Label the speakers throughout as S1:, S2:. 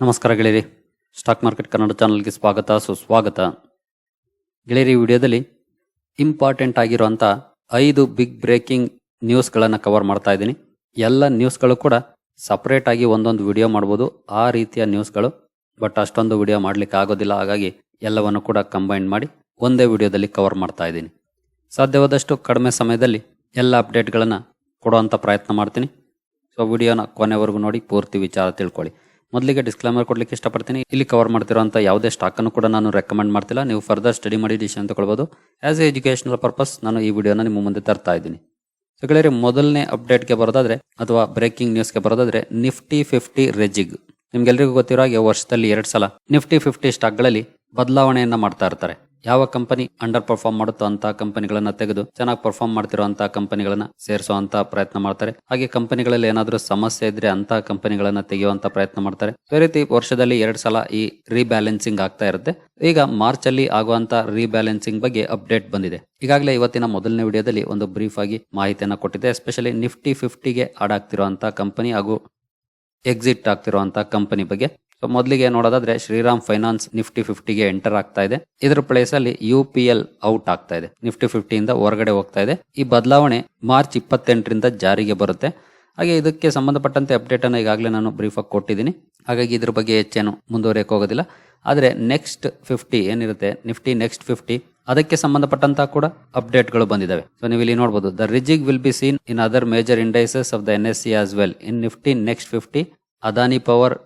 S1: ನಮಸ್ಕಾರ ಗೆಳೆಯರಿ, stock market Kannada ಚಾನಲ್ಗೆ ಸ್ವಾಗತ ಸುಸ್ವಾಗತ. ಗೆಳೆಯರಿ, ವಿಡಿಯೋದಲ್ಲಿ ಇಂಪಾರ್ಟೆಂಟ್ ಆಗಿರುವಂಥ 5 ಬಿಗ್ ಬ್ರೇಕಿಂಗ್ ನ್ಯೂಸ್ಗಳನ್ನು ಕವರ್ ಮಾಡ್ತಾ ಇದ್ದೀನಿ. ಎಲ್ಲ ನ್ಯೂಸ್ಗಳು ಕೂಡ ಸಪ್ರೇಟ್ ಆಗಿ ಒಂದೊಂದು ವಿಡಿಯೋ ಮಾಡ್ಬೋದು, ಆ ರೀತಿಯ ನ್ಯೂಸ್ಗಳು. ಬಟ್ ಅಷ್ಟೊಂದು ವಿಡಿಯೋ ಮಾಡಲಿಕ್ಕೆ ಆಗೋದಿಲ್ಲ, ಹಾಗಾಗಿ ಎಲ್ಲವನ್ನು ಕೂಡ ಕಂಬೈನ್ ಮಾಡಿ ಒಂದೇ ವಿಡಿಯೋದಲ್ಲಿ ಕವರ್ ಮಾಡ್ತಾ ಇದ್ದೀನಿ. ಸಾಧ್ಯವಾದಷ್ಟು ಕಡಿಮೆ ಸಮಯದಲ್ಲಿ ಎಲ್ಲ ಅಪ್ಡೇಟ್ಗಳನ್ನು ಕೊಡುವಂಥ ಪ್ರಯತ್ನ ಮಾಡ್ತೀನಿ. ಸೊ ವಿಡಿಯೋನ ಕೊನೆವರೆಗೂ ನೋಡಿ ಪೂರ್ತಿ ವಿಚಾರ ತಿಳ್ಕೊಳ್ಳಿ. ಮೊದಲಿಗೆ ಡಿಸ್ಕ್ಲೇಮರ್ ಕೊಡ್ಲಿಕ್ಕೆ ಇಷ್ಟಪಡ್ತೀನಿ. ಇಲ್ಲಿ ಕವರ್ ಮಾಡ್ತಿರೋಂಥ ಯಾವುದೇ ಸ್ಟಾಕನ್ನು ಕೂಡ ನಾನು ರೆಕಮೆಂಡ್ ಮಾಡ್ತಿಲ್ಲ. ನೀವು ಫರ್ದರ್ ಸ್ಟಡಿ ಮಾಡಿ ಡಿಸಿಷನ್ ತಗೊಳ್ಬೋದು. ಆಸ್ ಎ ಎಜುಕೇಷನಲ್ ಪರ್ಪಸ್ ನಾನು ಈ ವಿಡಿಯೋನ ನಿಮ್ಮ ಮುಂದೆ ತರ್ತಾ ಇದ್ದೀನಿ. ಸೊ ಗೆಳೆಯರಿ, ಮೊದಲನೇ ಅಪ್ಡೇಟ್ಗೆ ಬರೋದಾದ್ರೆ ಅಥವಾ ಬ್ರೇಕಿಂಗ್ ನ್ಯೂಸ್ಗೆ ಬರೋದಾದ್ರೆ ನಿಫ್ಟಿ 50 ರೆಜಿಗ್. ನಿಮ್ಗೆಲ್ರಿಗೂ ಗೊತ್ತಿರೋ ಹಾಗೆ ವರ್ಷದಲ್ಲಿ 2 ಸಲ ನಿಫ್ಟಿ 50 ಸ್ಟಾಕ್ಗಳಲ್ಲಿ ಬದಲಾವಣೆಯನ್ನ ಮಾಡ್ತಾ ಇರ್ತಾರೆ. ಯಾವ ಕಂಪನಿ ಅಂಡರ್ ಪರ್ಫಾರ್ಮ್ ಮಾಡುತ್ತೋ ಅಂತ ಕಂಪನಿಗಳನ್ನ ತೆಗೆದು ಚೆನ್ನಾಗಿ ಪರ್ಫಾರ್ಮ್ ಮಾಡ್ತಿರೋಂಥ ಕಂಪನಿಗಳನ್ನ ಸೇರಿಸುವಂತ ಪ್ರಯತ್ನ ಮಾಡ್ತಾರೆ. ಹಾಗೆ ಕಂಪನಿಗಳಲ್ಲಿ ಏನಾದರೂ ಸಮಸ್ಯೆ ಇದ್ರೆ ಅಂತ ಕಂಪನಿಗಳನ್ನ ತೆಗೆಯುವಂತ ಪ್ರಯತ್ನ ಮಾಡ್ತಾರೆ. ಈ ರೀತಿ ವರ್ಷದಲ್ಲಿ 2 ಸಲ ಈ ರೀಬ್ಯಾಲೆನ್ಸಿಂಗ್ ಆಗ್ತಾ ಇರುತ್ತೆ. ಈಗ ಮಾರ್ಚ್ ಅಲ್ಲಿ ಆಗುವಂತ ರೀಬ್ಯಾಲೆನ್ಸಿಂಗ್ ಬಗ್ಗೆ ಅಪ್ಡೇಟ್ ಬಂದಿದೆ. ಈಗಾಗಲೇ ಇವತ್ತಿನ ಮೊದಲನೇ ವಿಡಿಯೋದಲ್ಲಿ ಒಂದು ಬ್ರೀಫ್ ಆಗಿ ಮಾಹಿತಿಯನ್ನ ಕೊಟ್ಟಿದೆ. ಎಸ್ಪೆಷಲಿ ನಿಫ್ಟಿ 50ಗೆ ಆಡ್ ಆಗ್ತಿರುವಂತ ಕಂಪನಿ ಹಾಗೂ ಎಕ್ಸಿಟ್ ಆಗ್ತಿರುವಂತ ಕಂಪನಿ ಬಗ್ಗೆ. ಸೊ ಮೊದಲಿಗೆ ನೋಡೋದಾದ್ರೆ ಶ್ರೀರಾಮ್ ಫೈನಾನ್ಸ್ ನಿಫ್ಟಿ 50ಗೆ ಎಂಟರ್ ಆಗ್ತಾ ಇದೆ. ಇದರ ಪ್ಲೇಸ್ ಅಲ್ಲಿ UPL ಔಟ್ ಆಗ್ತಾ ಇದೆ, ನಿಫ್ಟಿ 50 ಇಂದ ಹೊರಗಡೆ ಹೋಗ್ತಾ ಇದೆ. ಈ ಬದಲಾವಣೆ ಮಾರ್ಚ್ 28ರಿಂದ ಜಾರಿಗೆ ಬರುತ್ತೆ. ಹಾಗೆ ಇದಕ್ಕೆ ಸಂಬಂಧಪಟ್ಟಂತೆ ಅಪ್ಡೇಟ್ ಅನ್ನು ಈಗಾಗಲೇ ನಾನು ಬ್ರೀಫ್ ಆಗಿ ಕೊಟ್ಟಿದ್ದೀನಿ, ಹಾಗಾಗಿ ಇದ್ರ ಬಗ್ಗೆ ಹೆಚ್ಚೇನು ಮುಂದುವರಿಯಕ್ಕೆ ಹೋಗೋದಿಲ್ಲ. ಆದರೆ ನೆಕ್ಸ್ಟ್ 50 ಏನಿರುತ್ತೆ, ನಿಫ್ಟಿ ನೆಕ್ಸ್ಟ್ 50, ಅದಕ್ಕೆ ಸಂಬಂಧಪಟ್ಟಂತ ಕೂಡ ಅಪ್ಡೇಟ್ಗಳು ಬಂದಿದ್ದಾವೆ. ಸೊ ನೀವು ಇಲ್ಲಿ ನೋಡಬಹುದು, the rejig will be seen in other major indices of the NSE as well. In Nifty next 50, Adani power,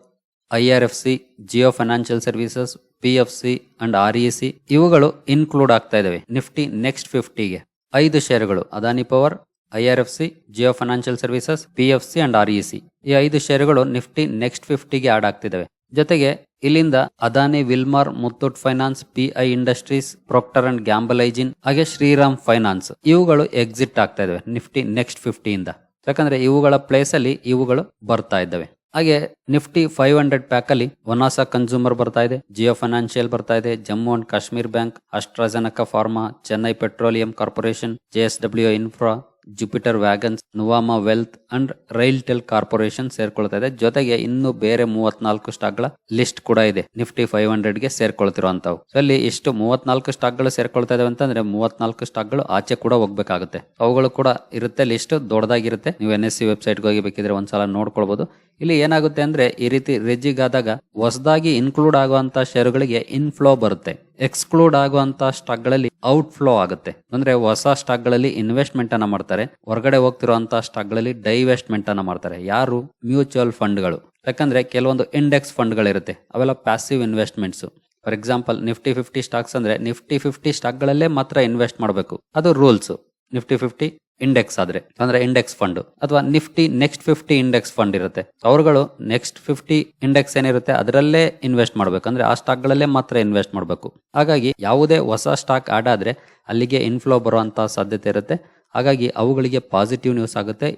S1: IRFC, Jio financial services, PFC and REC ಇವುಗಳು ಇನ್ಕ್ಲೂಡ್ ಆಗ್ತಾ ಇದಾವೆ ನಿಫ್ಟಿ ನೆಕ್ಸ್ಟ್ 50ಗೆ. 5 ಷೇರುಗಳು Adani power, IRFC, Jio financial services, PFC and REC, ಈ 5 ಷೇರುಗಳು Nifty next 50ಗೆ add ಆಗ್ತಿದಾವೆ. ಜೊತೆಗೆ ಇಲ್ಲಿಂದ Adani Wilmar, Muthoot finance, PI industries, Procter and Gamble ಐಜಿನ್ ಹಾಗೆ ಶ್ರೀರಾಮ್ ಫೈನಾನ್ಸ್ ಇವುಗಳು ಎಕ್ಸಿಟ್ ಆಗ್ತಾ ಇದಾವೆ ನಿಫ್ಟಿ ನೆಕ್ಸ್ಟ್ 50 ಇಂದ. ಯಾಕಂದ್ರೆ ಇವುಗಳ ಪ್ಲೇಸ್ ಅಲ್ಲಿ ಇವುಗಳು ಬರ್ತಾ ಇದ್ದಾವೆ. ಹಾಗೆ ನಿಫ್ಟಿ 500 ಪ್ಯಾಕ್ ಅಲ್ಲಿ ಒನಾಸಾ ಕನ್ಸ್ಯೂಮರ್ ಬರ್ತಾ ಇದೆ, ಜಿಯೋ ಫೈನಾನ್ಷಿಯಲ್ ಬರ್ತಾ ಇದೆ, Jammu and Kashmir bank, AstraZeneca pharma, Chennai petroleum corporation, JSW infra, Jupiter wagons, Nuvama wealth and RailTel corporation ಸೇರ್ಕೊಳ್ತಾ ಇದೆ. ಜೊತೆಗೆ ಇನ್ನು ಬೇರೆ 34 ಸ್ಟಾಕ್ಗಳ ಲಿಸ್ಟ್ ಕೂಡ ಇದೆ ನಿಫ್ಟಿ 500ಗೆ ಸೇರ್ಕೊಳ್ತಿರುವಂತವು. ಸೊ ಅಲ್ಲಿ ಇಷ್ಟು 34 ಸ್ಟಾಕ್ಗಳು ಸೇರ್ಕೊಳ್ತಾ ಇದಾವೆ ಅಂತಂದ್ರೆ 34 ಸ್ಟಾಕ್ಗಳು ಆಚೆ ಕೂಡ ಹೋಗ್ಬೇಕಾಗುತ್ತೆ. ಅವುಗಳು ಕೂಡ ಇರುತ್ತೆ, ಲಿಸ್ಟ್ ದೊಡ್ಡದಾಗಿರುತ್ತೆ. ನೀವು NSE ವೆಬ್ಸೈಟ್ಗೆ ಹೋಗಿ ಬೇಕಿದ್ರೆ ಒಂದ್ಸಲ ನೋಡ್ಕೊಳ್ಬಹುದು. ಇಲ್ಲಿ ಏನಾಗುತ್ತೆ ಅಂದ್ರೆ ಈ ರೀತಿ ರೆಜಿಗ್ ಆದಾಗ ಹೊಸದಾಗಿ ಇನ್ಕ್ಲೂಡ್ ಆಗುವಂತ ಷೇರುಗಳಿಗೆ ಇನ್ಫ್ಲೋ ಬರುತ್ತೆ, ಎಕ್ಸ್ಕ್ಲೂಡ್ ಆಗುವಂತ ಸ್ಟಾಕ್ ಗಳಲ್ಲಿ ಔಟ್ ಫ್ಲೋ ಆಗುತ್ತೆ. ಅಂದ್ರೆ ಹೊಸ ಸ್ಟಾಕ್ ಗಳಲ್ಲಿ ಇನ್ವೆಸ್ಟ್ಮೆಂಟ್ ಅನ್ನ ಮಾಡ್ತಾರೆ, ಹೊರಗಡೆ ಹೋಗ್ತಿರುವಂತಹ ಸ್ಟಾಕ್ ಗಳಲ್ಲಿ ಡೈವೆಸ್ಟ್ಮೆಂಟ್ ಅನ್ನ ಮಾಡ್ತಾರೆ. ಯಾರು? ಮ್ಯೂಚುವಲ್ ಫಂಡ್ಗಳು. ಯಾಕಂದ್ರೆ ಕೆಲವೊಂದು ಇಂಡೆಕ್ಸ್ ಫಂಡ್ಗಳಿರುತ್ತೆ, ಅವೆಲ್ಲ passive investments. For example Nifty 50 stocks ಅಂದ್ರೆ ನಿಫ್ಟಿ 50 ಸ್ಟಾಕ್ ಗಳಲ್ಲೇ ಮಾತ್ರ ಇನ್ವೆಸ್ಟ್ ಮಾಡಬೇಕು, ಅದು ರೂಲ್ಸ್. ನಿಫ್ಟಿ 50 ಇಂಡೆಕ್ಸ್ ಆದ್ರೆ ಅಂದ್ರೆ ಇಂಡೆಕ್ಸ್ ಫಂಡ್, ಅಥವಾ ನಿಫ್ಟಿ ನೆಕ್ಸ್ಟ್ 50 ಇಂಡೆಕ್ಸ್ ಫಂಡ್ ಇರುತ್ತೆ, ಅವರುಗಳು ನೆಕ್ಸ್ಟ್ 50 ಇಂಡೆಕ್ಸ್ ಏನಿರುತ್ತೆ ಅದರಲ್ಲೇ ಇನ್ವೆಸ್ಟ್ ಮಾಡಬೇಕು, ಅಂದ್ರೆ ಆ ಸ್ಟಾಕ್ ಗಳಲ್ಲೇ ಮಾತ್ರ ಇನ್ವೆಸ್ಟ್ ಮಾಡಬೇಕು. ಹಾಗಾಗಿ ಯಾವುದೇ ಹೊಸ ಸ್ಟಾಕ್ ಆಡ್ ಆದ್ರೆ ಅಲ್ಲಿಗೆ ಇನ್ಫ್ಲೋ ಬರುವಂತ ಸಾಧ್ಯತೆ ಇರುತ್ತೆ. ಹಾಗಾಗಿ ಅವುಗಳಿಗೆ ಪಾಸಿಟಿವ್ ನ್ಯೂಸ್ ಆಗುತ್ತೆ,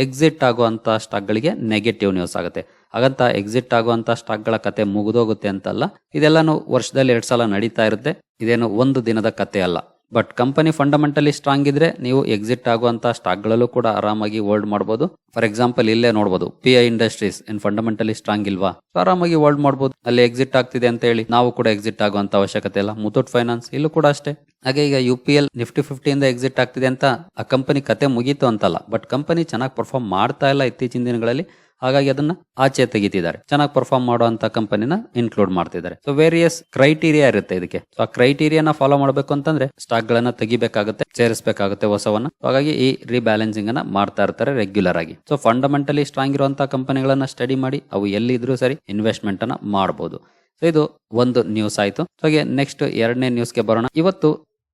S1: ಎಕ್ಸಿಟ್ ಆಗುವಂತ ಸ್ಟಾಕ್ ಗಳಿಗೆ ನೆಗೆಟಿವ್ ನ್ಯೂಸ್ ಆಗುತ್ತೆ. ಹಾಗಂತ ಎಕ್ಸಿಟ್ ಆಗುವಂತ ಸ್ಟಾಕ್ ಗಳ ಕತೆ ಮುಗಿದೋಗುತ್ತೆ ಅಂತಲ್ಲ, ಇದೆಲ್ಲಾನು ವರ್ಷದಲ್ಲಿ 2 ಸಲ ನಡೀತಾ ಇರುತ್ತೆ. ಇದೇನು ಒಂದು ದಿನದ ಕತೆ ಅಲ್ಲ. ಬಟ್ ಕಂಪನಿ ಫಂಡಮೆಂಟಲಿ ಸ್ಟ್ರಾಂಗ್ ಇದ್ರೆ ನೀವು ಎಕ್ಸಿಟ್ ಆಗುವಂತ ಸ್ಟಾಕ್ ಗಳಲ್ಲೂ ಕೂಡ ಆರಾಮಾಗಿ ಹೋಲ್ಡ್ ಮಾಡಬಹುದು. ಫಾರ್ ಎಕ್ಸಾಂಪಲ್ ಇಲ್ಲೇ ನೋಡಬಹುದು, PI ಇಂಡಸ್ಟ್ರೀಸ್ ಇನ್ ಫಂಡಮೆಂಟಲಿ ಸ್ಟ್ರಾಂಗ್ ಇಲ್ವಾ, ಆರಾಮಾಗಿ ಹೋಲ್ಡ್ ಮಾಡಬಹುದು. ಅಲ್ಲಿ ಎಕ್ಸಿಟ್ ಆಗ್ತಿದೆ ಅಂತ ಹೇಳಿ ನಾವು ಕೂಡ ಎಕ್ಸಿಟ್ ಆಗುವಂತ ಅವಶ್ಯಕತೆ ಇಲ್ಲ. ಮುತ್ತೂಟ್ ಫೈನಾನ್ಸ್ ಇಲ್ಲೂ ಕೂಡ ಅಷ್ಟೇ. ಹಾಗೆ ಈಗ UPL ನಿಫ್ಟಿ 50 ಇಂದ ಎಕ್ಸಿಟ್ ಆಗ್ತಿದೆ ಅಂತ ಆ ಕಂಪನಿ ಕತೆ ಮುಗೀತು ಅಂತಲ್ಲ, ಬಟ್ ಕಂಪನಿ ಚೆನ್ನಾಗಿ ಪರ್ಫಾರ್ಮ್ ಮಾಡ್ತಾ ಇಲ್ಲ ಇತ್ತೀಚಿನ ದಿನಗಳಲ್ಲಿ. ಹಾಗಾಗಿ ಅದನ್ನ ಆಚೆ ತೆಗಿತಿದ್ದಾರೆ, ಚೆನ್ನಾಗಿ ಪರ್ಫಾರ್ಮ್ ಮಾಡುವಂತ ಕಂಪನಿನ ಇನ್ಕ್ಲೂಡ್ ಮಾಡ್ತಿದ್ದಾರೆ. ಸೊ ವೇರಿಯಸ್ ಕ್ರೈಟೀರಿಯಾ ಇರುತ್ತೆ ಇದಕ್ಕೆ. ಸೊ ಆ ಕ್ರೈಟೀರಿಯಾನ ಫಾಲೋ ಮಾಡಬೇಕು ಅಂತಂದ್ರೆ ಸ್ಟಾಕ್ ಗಳನ್ನ ತೆಗಿಬೇಕಾಗುತ್ತೆ, ಸೇರಿಸಬೇಕಾಗುತ್ತೆ ಹೊಸವನ್ನ. ಹಾಗಾಗಿ ಈ ರೀಬ್ಯಾಲೆನ್ಸಿಂಗ್ ಅನ್ನ ಮಾಡ್ತಾ ಇರ್ತಾರೆ ರೆಗ್ಯುಲರ್ ಆಗಿ. ಸೊ ಫಂಡಮೆಂಟಲಿ ಸ್ಟ್ರಾಂಗ್ ಇರುವಂತಹ ಕಂಪನಿಗಳನ್ನ ಸ್ಟಡಿ ಮಾಡಿ ಅವು ಎಲ್ಲಿ ಇದ್ರೂ ಸರಿ ಇನ್ವೆಸ್ಟ್ಮೆಂಟ್ ಅನ್ನ ಮಾಡಬಹುದು. ಸೊ ಇದು ಒಂದು ನ್ಯೂಸ್ ಆಯ್ತು. ಹಾಗೆ ನೆಕ್ಸ್ಟ್ 2ನೇ ನ್ಯೂಸ್ಗೆ ಬರೋಣ. ಇವತ್ತು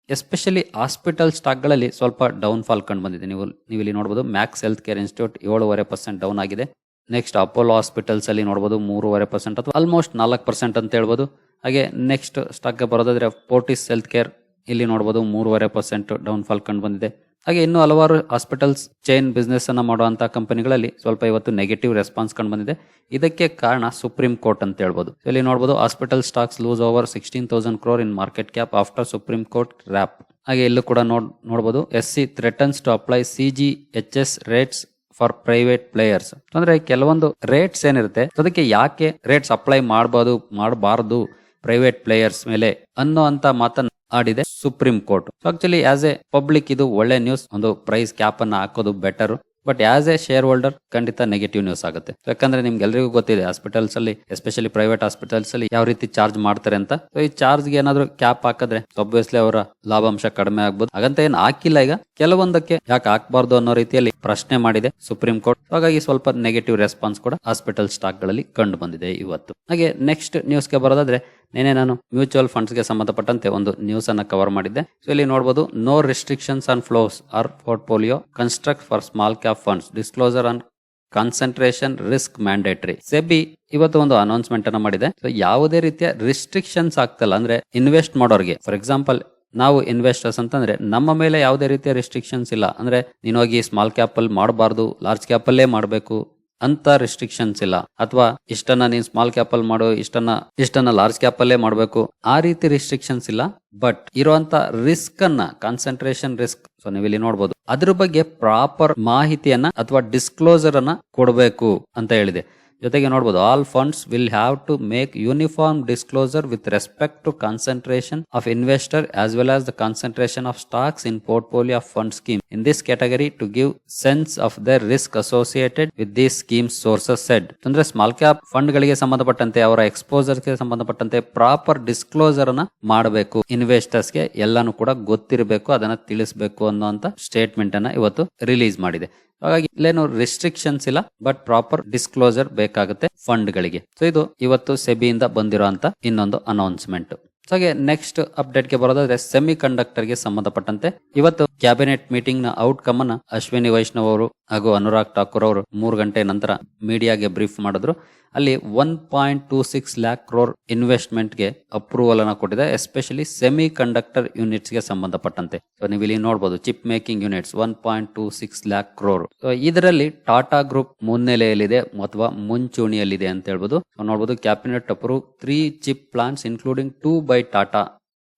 S1: ಎಸ್ಪೆಷಲಿ ಹಾಸ್ಪಿಟಲ್ ಸ್ಟಾಕ್ ಗಳಲ್ಲಿ ಸ್ವಲ್ಪ ಡೌನ್ ಫಾಲ್ ಕಂಡು ಬಂದಿದೆ. ನೀವು ಇಲ್ಲಿ ನೋಡಬಹುದು, Max healthcare institute 7.5% down ಆಗಿದೆ. ನೆಕ್ಸ್ಟ್ ಅಪೋಲೋ ಹಾಸ್ಪಿಟಲ್ಸ್ ಅಲ್ಲಿ ನೋಡಬಹುದು 3.5% ಅಥವಾ ಆಲ್ಮೋಸ್ಟ್ 4% ಅಂತ ಹೇಳ್ಬೋದು. ಹಾಗೆ ನೆಕ್ಸ್ಟ್ ಸ್ಟಾಕ್ ಬರೋದಾದ್ರೆ ಫೋರ್ಟಿಸ್ ಹೆಲ್ತ್ ಕೇರ್, ಇಲ್ಲಿ ನೋಡಬಹುದು 3.5% ಡೌನ್ ಫಾಲ್ ಕಂಡು ಬಂದಿದೆ. ಹಾಗೆ ಇನ್ನು ಹಲವಾರು ಹಾಸ್ಪಿಟಲ್ಸ್ ಚೈನ್ ಬಿಸ್ನೆಸ್ ಅನ್ನ ಮಾಡುವಂತ ಕಂಪನಿಗಳಲ್ಲಿ ಸ್ವಲ್ಪ ಇವತ್ತು ನೆಗೆಟಿವ್ ರೆಸ್ಪಾನ್ಸ್ ಕಂಡು ಬಂದಿದೆ. ಇದಕ್ಕೆ ಕಾರಣ ಸುಪ್ರೀಂ ಕೋರ್ಟ್ ಅಂತ ಹೇಳ್ಬೋದು. ಇಲ್ಲಿ ನೋಡಬಹುದು, hospital stocks lose over 16,000 crore in market cap after supreme court rap. ಹಾಗೆ ಇಲ್ಲೂ ಕೂಡ ನೋಡಬಹುದು, SC threatens to apply CGHS rates for private players. ಅಂದ್ರೆ ಕೆಲವೊಂದು ರೇಟ್ಸ್ ಏನಿರುತ್ತೆ ಅದಕ್ಕೆ ಯಾಕೆ ರೇಟ್ಸ್ ಅಪ್ಲೈ ಮಾಡಬಾರದು ಪ್ರೈವೇಟ್ ಪ್ಲೇಯರ್ಸ್ ಮೇಲೆ ಅನ್ನೋ ಅಂತ ಮಾತನ್ನ ಆಡಿದೆ supreme court. Actually as a public ಇದು ಒಳ್ಳೆ ನ್ಯೂಸ್. ಒಂದು ಪ್ರೈಸ್ ಕ್ಯಾಪ್ ಅನ್ನ ಹಾಕೋದು better. But as a shareholder ಖಂಡಿತ ನೆಗೆಟಿವ್ ನ್ಯೂಸ್ ಆಗುತ್ತೆ. ಯಾಕಂದ್ರೆ ನಿಮ್ಗೆ ಎಲ್ರಿಗೂ ಗೊತ್ತಿದೆ ಹಾಸ್ಪಿಟಲ್ಸ್ ಅಲ್ಲಿ, ಎಸ್ಪೆಷಲಿ ಪ್ರೈವೇಟ್ ಹಾಸ್ಪಿಟಲ್ಸ್ ಅಲ್ಲಿ ಯಾವ ರೀತಿ ಚಾರ್ಜ್ ಮಾಡ್ತಾರೆ ಅಂತ. ಸೊ ಈ ಚಾರ್ಜ್ ಗೆ ಏನಾದ್ರು ಕ್ಯಾಪ್ ಹಾಕಿದ್ರೆ ಆಬ್ವಿಯಸ್ಲಿ ಅವರ ಲಾಭಾಂಶ ಕಡಿಮೆ ಆಗ್ಬೋದು. ಹಾಗಂತ ಏನ್ ಹಾಕಿಲ್ಲ. ಈಗ ಕೆಲವೊಂದಕ್ಕೆ ಯಾಕೆ ಹಾಕಬಾರ್ದು ಅನ್ನೋ ರೀತಿಯಲ್ಲಿ ಪ್ರಶ್ನೆ ಮಾಡಿದೆ ಸುಪ್ರೀಂ ಕೋರ್ಟ್. ಹಾಗಾಗಿ ಸ್ವಲ್ಪ ನೆಗೆಟಿವ್ ರೆಸ್ಪಾನ್ಸ್ ಕೂಡ ಹಾಸ್ಪಿಟಲ್ ಸ್ಟಾಕ್ ಗಳಲ್ಲಿ ಕಂಡು ಬಂದಿದೆ ಇವತ್ತು. ಹಾಗೆ ನೆಕ್ಸ್ಟ್ ನ್ಯೂಸ್ ಗೆ ಬರೋದಾದ್ರೆ, ನೆನೆ ನಾನು ಮ್ಯೂಚುವಲ್ ಫಂಡ್ಸ್ ಗೆ ಸಂಬಂಧಪಟ್ಟಂತೆ ಒಂದು ನ್ಯೂಸ್ ಅನ್ನ ಕವರ್ ಮಾಡಿದ್ದೆ. ಸೊ ಇಲ್ಲಿ ನೋಡಬಹುದು, no restrictions on flows or portfolio construct for small cap funds, disclosure on concentration risk mandatory. SEBI ಇವತ್ತು ಒಂದು ಅನೌನ್ಸ್ಮೆಂಟ್ ಅನ್ನ ಮಾಡಿದೆ. ಸೊ ಯಾವುದೇ ರೀತಿಯ ರಿಸ್ಟ್ರಿಕ್ಷನ್ಸ್ ಆಗ್ತಲ್ಲ, ಅಂದ್ರೆ ಇನ್ವೆಸ್ಟ್ ಮಾಡೋರಿಗೆ, ಫಾರ್ ಎಕ್ಸಾಂಪಲ್ ನಾವು ಇನ್ವೆಸ್ಟರ್ಸ್ ಅಂತಂದ್ರೆ ನಮ್ಮ ಮೇಲೆ ಯಾವುದೇ ರೀತಿಯ ರಿಸ್ಟ್ರಿಕ್ಷನ್ಸ್ ಇಲ್ಲ. ಅಂದ್ರೆ ನೀನು ಹೋಗಿ ಸ್ಮಾಲ್ ಕ್ಯಾಪ್ ಅಲ್ಲಿ ಮಾಡಬಾರ್ದು, ಲಾರ್ಜ್ ಕ್ಯಾಪ್ ಅಲ್ಲೇ ಮಾಡಬೇಕು ಅಂತ ರಿಸ್ಟ್ರಿಕ್ಷನ್ಸ್ ಇಲ್ಲ. ಅಥವಾ ಇಷ್ಟನ್ನ ನೀನ್ ಸ್ಮಾಲ್ ಕ್ಯಾಪ್ ಅಲ್ಲಿ ಮಾಡೋ, ಇಷ್ಟನ್ನ ಲಾರ್ಜ್ ಕ್ಯಾಪ್ ಅಲ್ಲೇ ಮಾಡಬೇಕು, ಆ ರೀತಿ ರಿಸ್ಟ್ರಿಕ್ಷನ್ಸ್ ಇಲ್ಲ. ಬಟ್ ಇರುವಂತ ರಿಸ್ಕ್ ಅನ್ನ, ಕಾನ್ಸಂಟ್ರೇಷನ್ ರಿಸ್ಕ್, ಸೊ ನೀವು ಇಲ್ಲಿ ನೋಡಬಹುದು, ಅದ್ರ ಬಗ್ಗೆ ಪ್ರಾಪರ್ ಮಾಹಿತಿಯನ್ನ ಅಥವಾ ಡಿಸ್ಕ್ಲೋಸರ್ ಅನ್ನ ಕೊಡಬೇಕು ಅಂತ ಹೇಳಿದೆ. ಜೊತೆಗೆ ನೋಡಬಹುದು, all funds will have to make uniform disclosure with respect to concentration of investor as well as the concentration of stocks in portfolio of fund scheme in this category to give sense of the risk associated with these schemes sources said. ಅಂದ್ರೆ small cap fund ಗಳಿಗೆ ಸಂಬಂಧಪಟ್ಟಂತೆ, ಅವರ exposure ಗೆ ಸಂಬಂಧಪಟ್ಟಂತೆ proper disclosure ಅನ್ನ ಮಾಡಬೇಕು. Investors ಗೆ ಎಲ್ಲಾನು ಕೂಡ ಗೊತ್ತಿರಬೇಕು, ಅದನ್ನ ತಿಳಿಸಬೇಕು ಅನ್ನುವಂತ ಸ್ಟೇಟ್ಮೆಂಟ್ ಅನ್ನ ಇವತ್ತು ರಿಲೀಸ್ ಮಾಡಿದೆ. ಹಾಗಾಗಿ ಇಲ್ಲೇನು ರಿಸ್ಟ್ರಿಕ್ಷನ್ಸ್ ಇಲ್ಲ, ಬಟ್ ಪ್ರಾಪರ್ ಡಿಸ್ಕ್ಲೋಸರ್ ಬೇಕಾಗುತ್ತೆ ಫಂಡ್ ಗಳಿಗೆ. ಸೊ ಇದು ಇವತ್ತು ಸೆಬಿಯಿಂದ ಬಂದಿರುವಂತ ಇನ್ನೊಂದು ಅನೌನ್ಸ್ಮೆಂಟ್. ಹಾಗೆ ನೆಕ್ಸ್ಟ್ ಅಪ್ಡೇಟ್ ಗೆ ಬರೋದಾದ್ರೆ, ಸೆಮಿ ಕಂಡಕ್ಟರ್ ಗೆ ಸಂಬಂಧಪಟ್ಟಂತೆ ಇವತ್ತು ಕ್ಯಾಬಿನೆಟ್ ಮೀಟಿಂಗ್ ನ ಔಟ್ಕಮ್ ಅನ್ನ ಅಶ್ವಿನಿ ವೈಷ್ಣವ್ ಅವರು ಹಾಗೂ ಅನುರಾಗ್ ಠಾಕೂರ್ ಅವರು 3 ಗಂಟೆ ನಂತರ ಮೀಡಿಯಾಗೆ ಬ್ರೀಫ್ ಮಾಡಿದ್ರು. ಅಲ್ಲಿ 1.26 lakh crore ಇನ್ವೆಸ್ಟ್ಮೆಂಟ್ ಗೆ ಅಪ್ರೂವಲ್ ಅನ್ನ ಕೊಟ್ಟಿದೆ, ಎಸ್ಪೆಷಲಿ ಸೆಮಿ ಕಂಡಕ್ಟರ್ ಯೂನಿಟ್ಸ್ ಗೆ ಸಂಬಂಧಪಟ್ಟಂತೆ. ಸೊ ನೀವು ಇಲ್ಲಿ ನೋಡಬಹುದು, chip making units 1.26 lakh crore. So ಇದರಲ್ಲಿ ಟಾಟಾ ಗ್ರೂಪ್ ಮುನ್ನೆಲೆಯಲ್ಲಿದೆ ಅಥವಾ ಮುಂಚೂಣಿಯಲ್ಲಿದೆ ಅಂತ ಹೇಳ್ಬೋದು. ನೋಡಬಹುದು, cabinet approve 3 chip plants including 2 by Tata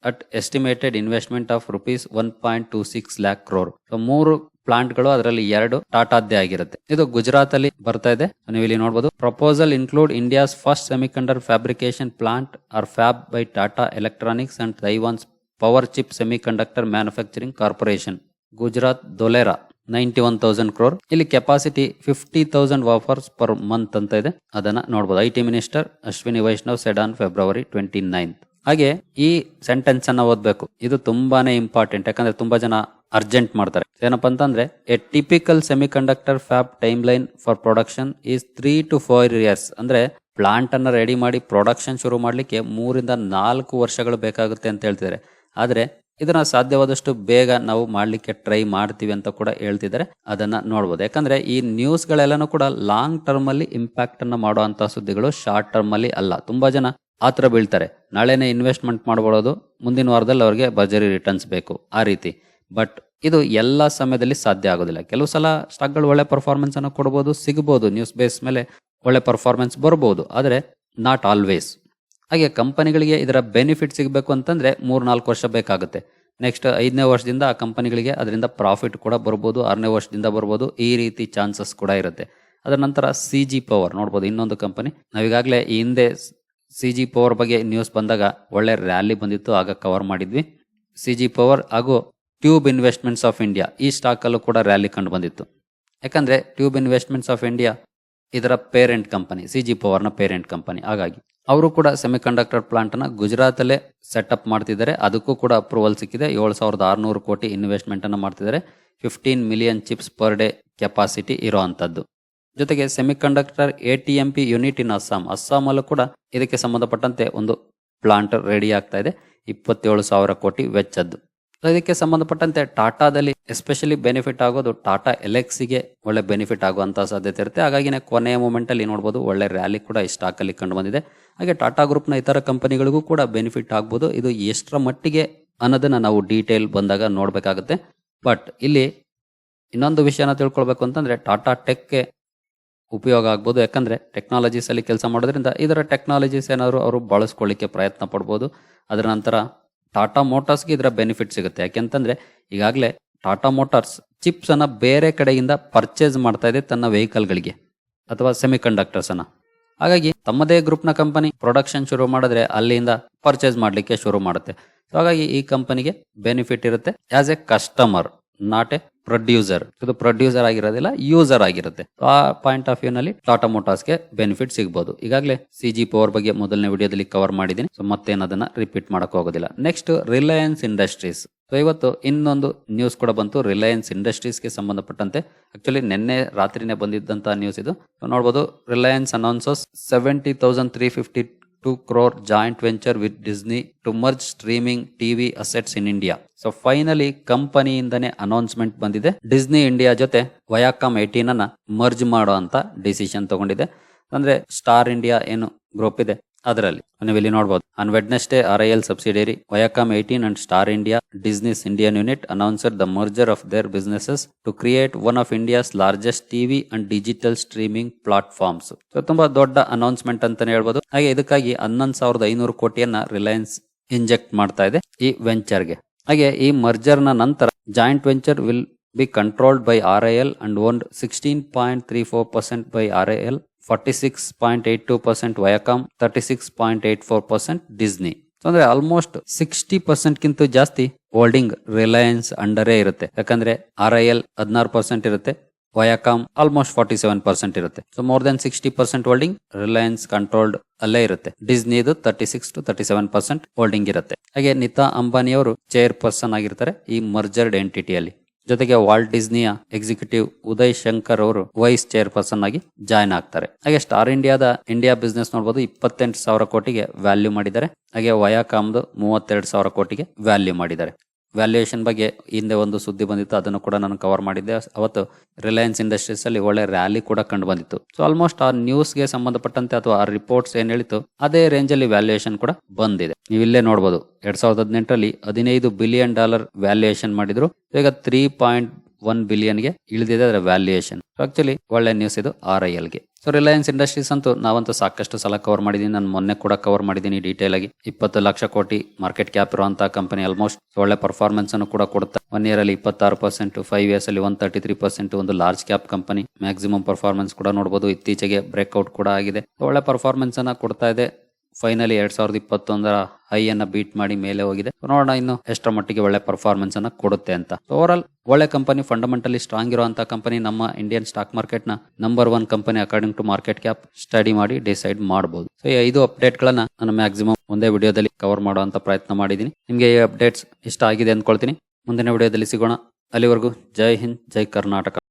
S1: at estimated investment of rupees 1.26 lakh crore. So 3 plant ಗಳು, ಅದರಲ್ಲಿ 2 ಟಾಟಾದ್ದೇ ಆಗಿರುತ್ತೆ. ಇದು ಗುಜರಾತ್ ಅಲ್ಲಿ ಬರ್ತಾ ಇದೆ. ನೀವು ಇಲ್ಲಿ ನೋಡಬಹುದು, proposal include India's first semiconductor fabrication plant or fab by Tata electronics and Taiwan's Powerchip semiconductor manufacturing corporation, Gujarat Dholera, 91,000 crore. ಇಲ್ಲಿ ಕೆಪಾಸಿಟಿ 50,000 ವಾಫರ್ಸ್ ಪರ್ ಮಂತ್ ಅಂತ ಇದೆ. ಅದನ್ನ ನೋಡಬಹುದು. IT minister Ashwini Vaishnav said on February 29th. ಹಾಗೆ ಈ ಸೆಂಟೆನ್ಸ್ ಅನ್ನ ಓದ್ಬೇಕು, ಇದು ತುಂಬಾನೇ ಇಂಪಾರ್ಟೆಂಟ್. ಯಾಕಂದ್ರೆ ತುಂಬಾ ಜನ ಅರ್ಜೆಂಟ್ ಮಾಡ್ತಾರೆ. ಏನಪ್ಪಾ ಅಂತಂದ್ರೆ, a typical semiconductor fab time line for production is 3 to 4 years. ಅಂದ್ರೆ ಪ್ಲಾಂಟ್ ಅನ್ನ ರೆಡಿ ಮಾಡಿ ಪ್ರೊಡಕ್ಷನ್ ಶುರು ಮಾಡ್ಲಿಕ್ಕೆ 3 ರಿಂದ 4 ವರ್ಷಗಳು ಬೇಕಾಗುತ್ತೆ ಅಂತ ಹೇಳ್ತಿದ್ದಾರೆ. ಆದ್ರೆ ಇದನ್ನ ಸಾಧ್ಯವಾದಷ್ಟು ಬೇಗ ನಾವು ಮಾಡ್ಲಿಕ್ಕೆ ಟ್ರೈ ಮಾಡ್ತೀವಿ ಅಂತ ಕೂಡ ಹೇಳ್ತಿದ್ದಾರೆ. ಅದನ್ನ ನೋಡಬಹುದು. ಯಾಕಂದ್ರೆ ಈ ನ್ಯೂಸ್ ಗಳೆಲ್ಲಾನು ಕೂಡ ಲಾಂಗ್ ಟರ್ಮ್ ಅಲ್ಲಿ ಇಂಪ್ಯಾಕ್ಟ್ ಅನ್ನ ಮಾಡುವಂತಹ ಸುದ್ದಿಗಳು, ಶಾರ್ಟ್ ಟರ್ಮ್ ಅಲ್ಲಿ ಅಲ್ಲ. ತುಂಬಾ ಜನ ಆತರ ಬೀಳ್ತಾರೆ, ನಾಳೆನೆ ಇನ್ವೆಸ್ಟ್ಮೆಂಟ್ ಮಾಡಬಹುದು, ಮುಂದಿನ ವಾರದಲ್ಲಿ ಅವ್ರಿಗೆ ಭರ್ಜರಿ ರಿಟರ್ನ್ಸ್ ಬೇಕು, ಆ ರೀತಿ. ಬಟ್ ಇದು ಎಲ್ಲಾ ಸಮಯದಲ್ಲಿ ಸಾಧ್ಯ ಆಗೋದಿಲ್ಲ. ಕೆಲವು ಸಲ ಸ್ಟಾಕ್ ಗಳು ಒಳ್ಳೆ ಪರ್ಫಾರ್ಮೆನ್ಸ್ ಅನ್ನು ಕೊಡಬಹುದು, ಸಿಗಬಹುದು, ನ್ಯೂಸ್ ಬೇಸ್ ಮೇಲೆ ಒಳ್ಳೆ ಪರ್ಫಾರ್ಮೆನ್ಸ್ ಬರಬಹುದು, ಆದ್ರೆ ನಾಟ್ ಆಲ್ವೇಸ್. ಹಾಗೆ ಕಂಪನಿಗಳಿಗೆ ಇದರ ಬೆನಿಫಿಟ್ ಸಿಗಬೇಕು ಅಂತಂದ್ರೆ 3-4 ವರ್ಷ ಬೇಕಾಗುತ್ತೆ. ನೆಕ್ಸ್ಟ್ 5ನೇ ವರ್ಷದಿಂದ ಆ ಕಂಪನಿಗಳಿಗೆ ಅದರಿಂದ ಪ್ರಾಫಿಟ್ ಕೂಡ ಬರ್ಬೋದು, 6ನೇ ವರ್ಷದಿಂದ ಬರ್ಬೋದು, ಈ ರೀತಿ ಚಾನ್ಸಸ್ ಕೂಡ ಇರುತ್ತೆ. ಅದರ ನಂತರ CG ಪವರ್ ನೋಡ್ಬೋದು, ಇನ್ನೊಂದು ಕಂಪನಿ. ನಾವೀಗಾಗಲೇ ಈ ಹಿಂದೆ CG ಪವರ್ ಬಗ್ಗೆ ನ್ಯೂಸ್ ಬಂದಾಗ ಒಳ್ಳೆ ರ್ಯಾಲಿ ಬಂದಿತ್ತು, ಆಗ ಕವರ್ ಮಾಡಿದ್ವಿ. CG ಪವರ್ ಹಾಗೂ ಟ್ಯೂಬ್ ಇನ್ವೆಸ್ಟ್ಮೆಂಟ್ಸ್ ಆಫ್ ಇಂಡಿಯಾ, ಈ ಸ್ಟಾಕ್ ಅಲ್ಲೂ ಕೂಡ ರ್ಯಾಲಿ ಕಂಡು ಬಂದಿತ್ತು. ಯಾಕಂದ್ರೆ ಟ್ಯೂಬ್ ಇನ್ವೆಸ್ಟ್ಮೆಂಟ್ಸ್ ಆಫ್ ಇಂಡಿಯಾ ಇದರ ಪೇರೆಂಟ್ ಕಂಪನಿ, CG ಪವರ್ ನ ಪೇರೆಂಟ್ ಕಂಪನಿ. ಹಾಗಾಗಿ ಅವರು ಕೂಡ ಸೆಮಿಕಂಡಕ್ಟರ್ ಪ್ಲಾಂಟ್ ಅನ್ನ ಗುಜರಾತ್ ಅಲ್ಲೇ ಸೆಟಪ್ ಮಾಡ್ತಿದ್ದಾರೆ. ಅದಕ್ಕೂ ಕೂಡ ಅಪ್ರೂವಲ್ ಸಿಕ್ಕಿದೆ. 7,600 ಕೋಟಿ ಇನ್ವೆಸ್ಟ್ಮೆಂಟ್ ಅನ್ನ ಮಾಡ್ತಿದ್ದಾರೆ. 15 million chips per day capacity ಇರುವಂತದ್ದು. ಜೊತೆಗೆ ಸೆಮಿಕಂಡಕ್ಟರ್ ATMP ಯೂನಿಟ್ ಇನ್ ಅಸ್ಸಾಂ ಅಲ್ಲೂ ಕೂಡ ಇದಕ್ಕೆ ಸಂಬಂಧಪಟ್ಟಂತೆ ಒಂದು ಪ್ಲಾಂಟ್ ರೆಡಿ ಆಗ್ತಾ ಇದೆ. 27,000 ಕೋಟಿ ವೆಚ್ಚದ್ದು. ಇದಕ್ಕೆ ಸಂಬಂಧಪಟ್ಟಂತೆ ಟಾಟಾದಲ್ಲಿ ಎಸ್ಪೆಷಲಿ ಬೆನಿಫಿಟ್ ಆಗೋದು ಟಾಟಾ ಎಲೆಕ್ಸಿಗೆ ಒಳ್ಳೆ ಬೆನಿಫಿಟ್ ಆಗುವಂತಹ ಸಾಧ್ಯತೆ ಇರುತ್ತೆ. ಹಾಗಾಗಿನೇ ಕೊನೆಯ ಮೂಮೆಂಟ್ ಅಲ್ಲಿ ನೋಡಬಹುದು, ಒಳ್ಳೆ ರ್ಯಾಲಿ ಕೂಡ ಈ ಸ್ಟಾಕ್ ಅಲ್ಲಿ ಕಂಡು ಬಂದಿದೆ. ಹಾಗೆ ಟಾಟಾ ಗ್ರೂಪ್ ನ ಇತರ ಕಂಪನಿಗಳಿಗೂ ಕೂಡ ಬೆನಿಫಿಟ್ ಆಗ್ಬೋದು. ಇದು ಎಷ್ಟರ ಮಟ್ಟಿಗೆ ಅನ್ನೋದನ್ನ ನಾವು ಡೀಟೇಲ್ ಬಂದಾಗ ನೋಡ್ಬೇಕಾಗುತ್ತೆ. ಬಟ್ ಇಲ್ಲಿ ಇನ್ನೊಂದು ವಿಷಯನ ತಿಳ್ಕೊಳ್ಬೇಕು ಅಂತಂದ್ರೆ, ಟಾಟಾ ಟೆಕ್ಗೆ ಉಪಯೋಗ ಆಗ್ಬೋದು. ಯಾಕಂದ್ರೆ ಟೆಕ್ನಾಲಜೀಸ್ ಅಲ್ಲಿ ಕೆಲಸ ಮಾಡೋದ್ರಿಂದ ಇದರ ಟೆಕ್ನಾಲಜೀಸ್ ಏನಾದ್ರು ಅವರು ಬಳಸ್ಕೊಳ್ಳಿಕ್ಕೆ ಪ್ರಯತ್ನ ಪಡ್ಬೋದು. ಅದರ ನಂತರ ಟಾಟಾ ಮೋಟಾರ್ಸ್ಗೆ ಇದರ ಬೆನಿಫಿಟ್ ಸಿಗುತ್ತೆ. ಯಾಕೆಂತಂದ್ರೆ ಈಗಾಗಲೇ ಟಾಟಾ ಮೋಟಾರ್ಸ್ ಚಿಪ್ಸ್ ಅನ್ನ ಬೇರೆ ಕಡೆಯಿಂದ ಪರ್ಚೇಸ್ ಮಾಡ್ತಾ ಇದೆ ತನ್ನ ವೆಹಿಕಲ್ ಗಳಿಗೆ ಅಥವಾ ಸೆಮಿ ಕಂಡಕ್ಟರ್ಸ್ ಅನ್ನ. ಹಾಗಾಗಿ ತಮ್ಮದೇ ಗ್ರೂಪ್ ನ ಕಂಪನಿ ಪ್ರೊಡಕ್ಷನ್ ಶುರು ಮಾಡಿದ್ರೆ ಅಲ್ಲಿಂದ ಪರ್ಚೇಸ್ ಮಾಡ್ಲಿಕ್ಕೆ ಶುರು ಮಾಡುತ್ತೆ. ಹಾಗಾಗಿ ಈ ಕಂಪನಿಗೆ ಬೆನಿಫಿಟ್ ಇರುತ್ತೆ as A customer, not A producer. ಇದು ಪ್ರೊಡ್ಯೂಸರ್ ಆಗಿರೋದಿಲ್ಲ, ಯೂಸರ್ ಆಗಿರುತ್ತೆ. ಆ ಪಾಯಿಂಟ್ ಆಫ್ ವ್ಯೂ ನಲ್ಲಿ ಟಾಟಾ ಮೋಟಾರ್ಸ್ಗೆ ಬೆನಿಫಿಟ್ ಸಿಗಬಹುದು. ಈಗಾಗಲೇ CG ಪವರ್ ಬಗ್ಗೆ ಮೊದಲನೇ ವಿಡಿಯೋದಲ್ಲಿ ಕವರ್ ಮಾಡಿದ್ದೀನಿ, ಸೊ ಮತ್ತೇನು ಅದನ್ನ ರಿಪೀಟ್ ಮಾಡಕ್ ಹೋಗೋದಿಲ್ಲ. Next Reliance industries. ಸೊ ಇವತ್ತು ಇನ್ನೊಂದು ನ್ಯೂಸ್ ಕೂಡ ಬಂತು ರಿಲಯನ್ಸ್ ಇಂಡಸ್ಟ್ರೀಸ್ಗೆ ಸಂಬಂಧಪಟ್ಟಂತೆ. ಆಕ್ಚುಲಿ ನಿನ್ನೆ ರಾತ್ರಿನೇ ಬಂದಿದ್ದಂತಹ ನ್ಯೂಸ್ ಇದು. ನೋಡಬಹುದು, Reliance announces 70,352 crore joint venture with Disney to merge streaming TV assets in India. So finally ಕಂಪನಿಯಿಂದನೇ ಅನೌನ್ಸ್ಮೆಂಟ್ ಬಂದಿದೆ. ಡಿಸ್ನಿ ಇಂಡಿಯಾ ಜೊತೆ ವಯಾಕಾಮ್ 18 ಅನ್ನ ಮರ್ಜ್ ಮಾಡೋ ಅಂತ ಡಿಸಿಷನ್ ತಗೊಂಡಿದೆ. ಅಂದ್ರೆ ಸ್ಟಾರ್ ಇಂಡಿಯಾ ಏನು ಗ್ರೂಪ್ ಇದೆ ಅದರಲ್ಲಿ ನೀವು ಇಲ್ಲಿ ನೋಡಬಹುದು. On Wednesday RIL subsidiary Viacom 18 and Star India Disney's Indian unit announced the merger of their businesses to create one of India's largest TV and digital streaming platforms. So ತುಂಬಾ ದೊಡ್ಡ announcement ಅಂತಾನೆ ಹೇಳ್ಬೋದು. ಹಾಗೆ ಇದಕ್ಕಾಗಿ 11,500 ಕೋಟಿಯನ್ನ ರಿಲಯನ್ಸ್ ಇಂಜೆಕ್ಟ್ ಮಾಡ್ತಾ ಇದೆ ಈ ವೆಂಚರ್ಗೆ. ಹಾಗೆ ಈ ಮರ್ಜರ್ ನ ನಂತರ joint venture will be controlled by RIL and owned 16.34% by RIL, 46.82% Viacom, 36.84% Disney. ಅಂದ್ರೆ ಆಲ್ಮೋಸ್ಟ್ 60% ಗಿಂತ ಜಾಸ್ತಿ ಹೋಲ್ಡಿಂಗ್ ರಿಲಯನ್ಸ್ ಅಂಡರೇ ಇರುತ್ತೆ. ಯಾಕಂದ್ರೆ RIL 16% ಇರುತ್ತೆ, Viacom ಆಲ್ಮೋಸ್ಟ್ 47% ಇರುತ್ತೆ. So more than 60% holding Reliance controlled ಅಲ್ಲೇ ಇರುತ್ತೆ. ಡಿಸ್ನಿದು 36 to 37% ಹೋಲ್ಡಿಂಗ್ ಇರುತ್ತೆ. ಹಾಗೆ ನಿತಾ ಅಂಬಾನಿ ಅವರು ಚೇರ್ ಪರ್ಸನ್ ಆಗಿರ್ತಾರೆ ಈ ಮರ್ಜರ್ಡ್ ಎಂಟಿಟಿಯಲ್ಲಿ. ಜೊತೆಗೆ ವಾಲ್ಟ್ ಡಿಸ್ನಿಯ ಎಕ್ಸಿಕ್ಯೂಟಿವ್ ಉದಯ್ ಶಂಕರ್ ಅವರು ವೈಸ್ ಚೇರ್ ಪರ್ಸನ್ ಆಗಿ ಜಾಯ್ನ್ ಆಗ್ತಾರೆ. ಹಾಗೆ ಸ್ಟಾರ್ ಇಂಡಿಯಾದ ಇಂಡಿಯಾ ಬಿಸ್ನೆಸ್ ನೋಡಬಹುದು, 28,000 ಕೋಟಿಗೆ ವ್ಯಾಲ್ಯೂ ಮಾಡಿದ್ದಾರೆ. ಹಾಗೆ ವಯಾಕಾಮ್ದು 32,000 ಕೋಟಿಗೆ ವ್ಯಾಲ್ಯೂ ಮಾಡಿದ್ದಾರೆ. ವ್ಯಾಲ್ಯೂಯೇಷನ್ ಬಗ್ಗೆ ಹಿಂದೆ ಒಂದು ಸುದ್ದಿ ಬಂದಿತ್ತು, ಅದನ್ನು ಕೂಡ ನಾನು ಕವರ್ ಮಾಡಿದ್ದೆ. ಅವತ್ತು ರಿಲಯನ್ಸ್ ಇಂಡಸ್ಟ್ರೀಸ್ ಅಲ್ಲಿ ಒಳ್ಳೆ ರ್ಯಾಲಿ ಕೂಡ ಕಂಡು ಬಂದಿತ್ತು. ಸೊ ಆಲ್ಮೋಸ್ಟ್ ಆ ನ್ಯೂಸ್ ಗೆ ಸಂಬಂಧಪಟ್ಟಂತೆ ಅಥವಾ ಆ ರಿಪೋರ್ಟ್ಸ್ ಏನ್ ಹೇಳಿತ್ತು ಅದೇ ರೇಂಜ್ ಅಲ್ಲಿ ವ್ಯಾಲ್ಯೂಯೇಷನ್ ಕೂಡ ಬಂದಿದೆ. ನೀವು ಇಲ್ಲೇ ನೋಡಬಹುದು, 2018ರಲ್ಲಿ $15 ಬಿಲಿಯನ್ ವ್ಯಾಲ್ಯೂಯೇಷನ್ ಮಾಡಿದ್ರು. ಈಗ 3.1 ಬಿಲಿಯನ್ಗೆ ಇಳಿದಿದೆ ಅದರ ವ್ಯಾಲ್ಯೂಯೇಷನ್. ಆಕ್ಚುಲಿ ಒಳ್ಳೆ ನ್ಯೂಸ್ ಇದು RIL ಗೆ. ಸೊ ರಿಲಯನ್ಸ್ ಇಂಡಸ್ಟ್ರೀಸ್ ಅಂತೂ ನಾವಂತೂ ಸಾಕಷ್ಟು ಸಲ ಕವರ್ ಮಾಡಿದೀನಿ. ನಾನು ಮೊನ್ನೆ ಕೂಡ ಕವರ್ ಮಾಡಿದ್ದೀನಿ ಡೀಟೇಲ್ ಆಗಿ. 20 ಲಕ್ಷ ಕೋಟಿ ಮಾರ್ಕೆಟ್ ಕ್ಯಾಪ್ ಇರುವಂತಹ ಕಂಪನಿ. ಆಲ್ಮೋಸ್ಟ್ ಒಳ್ಳೆ ಪರ್ಫಾರ್ಮೆನ್ಸ್ ಅನ್ನು ಕೂಡ ಕೊಡುತ್ತೆ. 1 year ಅಲ್ಲಿ 26%, 5 years ಅಲ್ಲಿ 133%. ಒಂದು large cap company. Maximum performance ಕೂಡ ನೋಡಬಹುದು. ಇತ್ತೀಚೆಗೆ ಬ್ರೇಕ್ಔಟ್ ಕೂಡ ಆಗಿದೆ. ಒಳ್ಳೆ ಪರ್ಫಾರ್ಮೆನ್ಸ್ ಅನ್ನ ಕೊಡ್ತಾ ಇದೆ. ಫೈನಲಿ 2021ರ ಹೈ ಅನ್ನ ಬೀಟ್ ಮಾಡಿ ಮೇಲೆ ಹೋಗಿದೆ. ನೋಡೋಣ ಇನ್ನು ಎಷ್ಟರ ಮಟ್ಟಿಗೆ ಒಳ್ಳೆ ಪರ್ಫಾರ್ಮೆನ್ಸ್ ಅನ್ನ ಕೊಡುತ್ತೆ ಅಂತ. ಓವರ್ ಆಲ್ ಒಳ್ಳೆ ಕಂಪನಿ, ಫಂಡಮೆಂಟಲಿ ಸ್ಟ್ರಾಂಗ್ ಇರುವಂತಹ ಕಂಪನಿ. ನಮ್ಮ ಇಂಡಿಯನ್ ಸ್ಟಾಕ್ ಮಾರ್ಕೆಟ್ ನ number 1 company according to market cap study ಮಾಡಿ ಡಿಸೈಡ್ ಮಾಡಬಹುದು. ಸೊ ಈ 5 ಅಪ್ಡೇಟ್ ಗಳನ್ನ ನಾನು ಮ್ಯಾಕ್ಸಿಮಮ್ ಒಂದೇ ವಿಡಿಯೋದಲ್ಲಿ ಕವರ್ ಮಾಡುವಂತ ಪ್ರಯತ್ನ ಮಾಡಿದ್ದೀನಿ. ನಿಮ್ಗೆ ಈ ಅಪ್ಡೇಟ್ಸ್ ಇಷ್ಟ ಆಗಿದೆ ಅಂದ್ಕೊಳ್ತೀನಿ. ಮುಂದಿನ ವಿಡಿಯೋದಲ್ಲಿ ಸಿಗೋಣ. ಅಲ್ಲಿವರೆಗೂ ಜೈ ಹಿಂದ್, ಜೈ ಕರ್ನಾಟಕ.